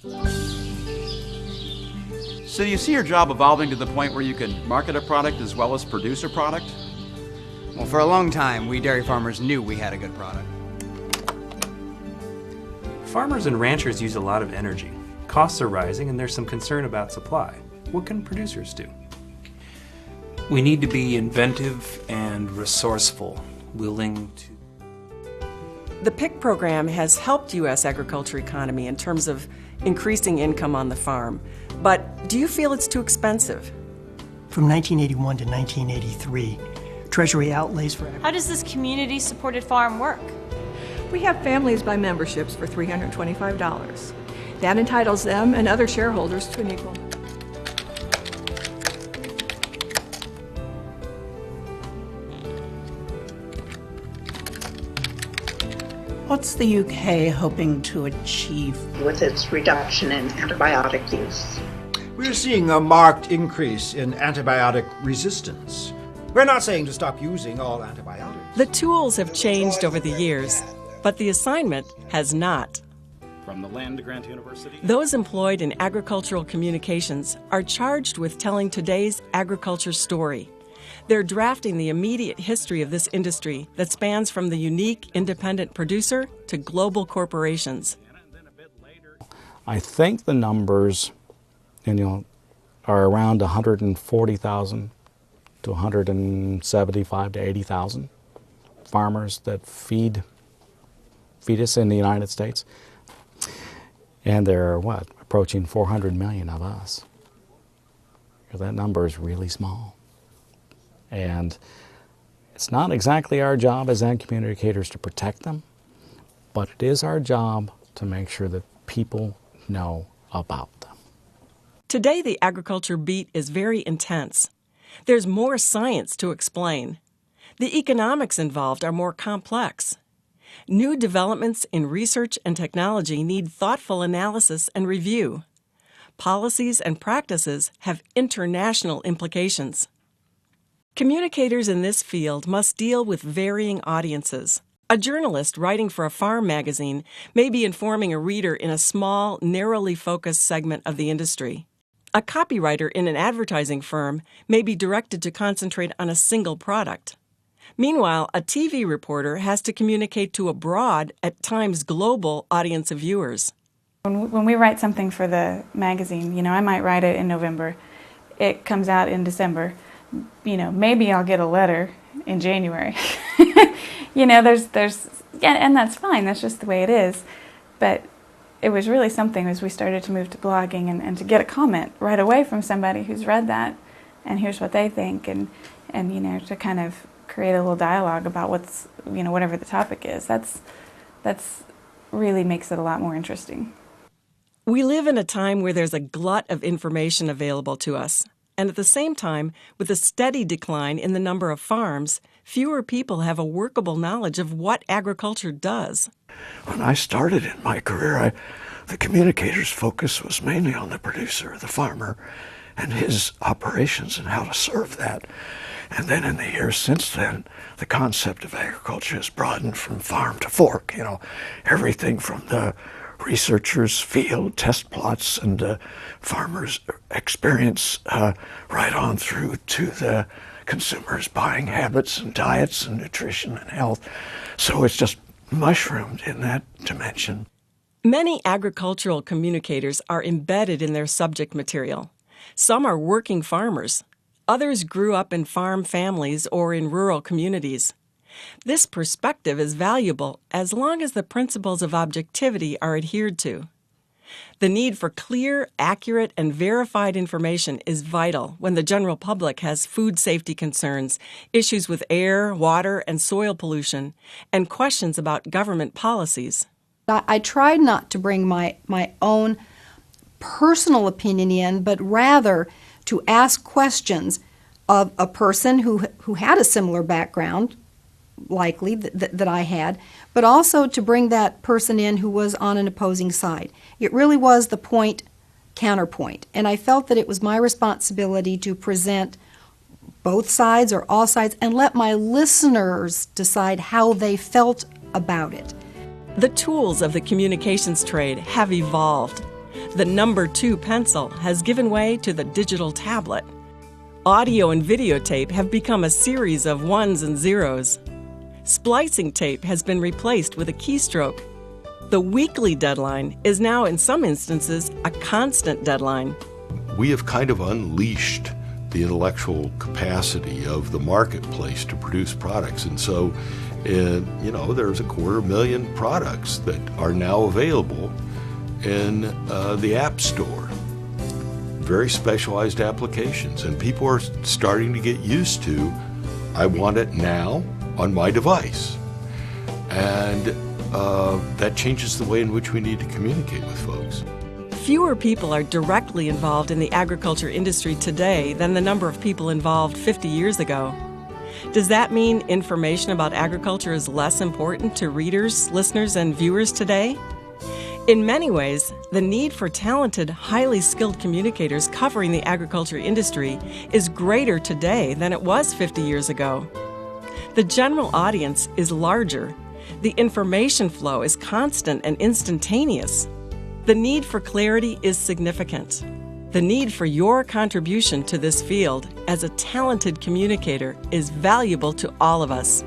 So do you see your job evolving to the point where you can market a product as well as produce a product? Well, for a long time, we dairy farmers knew we had a good product. Farmers and ranchers use a lot of energy. Costs are rising and there's some concern about supply. What can producers do? We need to be inventive and resourceful, willing to... The PIC program has helped U.S. agriculture economy in terms of increasing income on the farm. But do you feel it's too expensive? From 1981 to 1983, Treasury outlays for... How does this community-supported farm work? We have families buy memberships for $325. That entitles them and other shareholders to an equal... What's the UK hoping to achieve with its reduction in antibiotic use? We're seeing a marked increase in antibiotic resistance. We're not saying to stop using all antibiotics. The tools have changed over the years, but the assignment has not. From the Land Grant University. Those employed in agricultural communications are charged with telling today's agriculture story. They're drafting the immediate history of this industry that spans from the unique independent producer to global corporations. I think the numbers, are around 140,000 to 175 to 80,000 farmers that feed us in the United States. And there are, approaching 400 million of us. That number is really small. And it's not exactly our job as ag communicators to protect them, but it is our job to make sure that people know about them. Today, the agriculture beat is very intense. There's more science to explain. The economics involved are more complex. New developments in research and technology need thoughtful analysis and review. Policies and practices have international implications. Communicators in this field must deal with varying audiences. A journalist writing for a farm magazine may be informing a reader in a small, narrowly focused segment of the industry. A copywriter in an advertising firm may be directed to concentrate on a single product. Meanwhile, a TV reporter has to communicate to a broad, at times global, audience of viewers. When we write something for the magazine, I might write it in November. It comes out in December. Maybe I'll get a letter in January. And that's fine. That's just the way it is. But it was really something as we started to move to blogging and to get a comment right away from somebody who's read that and here's what they think and to kind of create a little dialogue about what's, whatever the topic is. That's really makes it a lot more interesting. We live in a time where there's a glut of information available to us. And at the same time, with a steady decline in the number of farms, fewer people have a workable knowledge of what agriculture does. When I started in my career, the communicator's focus was mainly on the producer, the farmer, and his operations and how to serve that. And then in the years since then, the concept of agriculture has broadened from farm to fork, everything from the researchers' field test plots and farmers' experience right on through to the consumers' buying habits and diets and nutrition and health. So it's just mushroomed in that dimension. Many agricultural communicators are embedded in their subject material. Some are working farmers. Others grew up in farm families or in rural communities. This perspective is valuable as long as the principles of objectivity are adhered to. The need for clear, accurate, and verified information is vital when the general public has food safety concerns, issues with air, water, and soil pollution, and questions about government policies. I tried not to bring my own personal opinion in, but rather to ask questions of a person who had a similar background, likely, that I had, but also to bring that person in who was on an opposing side. It really was the point-counterpoint, and I felt that it was my responsibility to present both sides or all sides and let my listeners decide how they felt about it. The tools of the communications trade have evolved. The number 2 pencil has given way to the digital tablet. Audio and videotape have become a series of ones and zeros. Splicing tape has been replaced with a keystroke. The weekly deadline is now, in some instances, a constant deadline. We have kind of unleashed the intellectual capacity of the marketplace to produce products. And so, there's 250,000 products that are now available in the App Store. Very specialized applications. And people are starting to get used to, I want it now on my device. And that changes the way in which we need to communicate with folks. Fewer people are directly involved in the agriculture industry today than the number of people involved 50 years ago. Does that mean information about agriculture is less important to readers, listeners, and viewers today? In many ways, the need for talented, highly skilled communicators covering the agriculture industry is greater today than it was 50 years ago. The general audience is larger. The information flow is constant and instantaneous. The need for clarity is significant. The need for your contribution to this field as a talented communicator is valuable to all of us.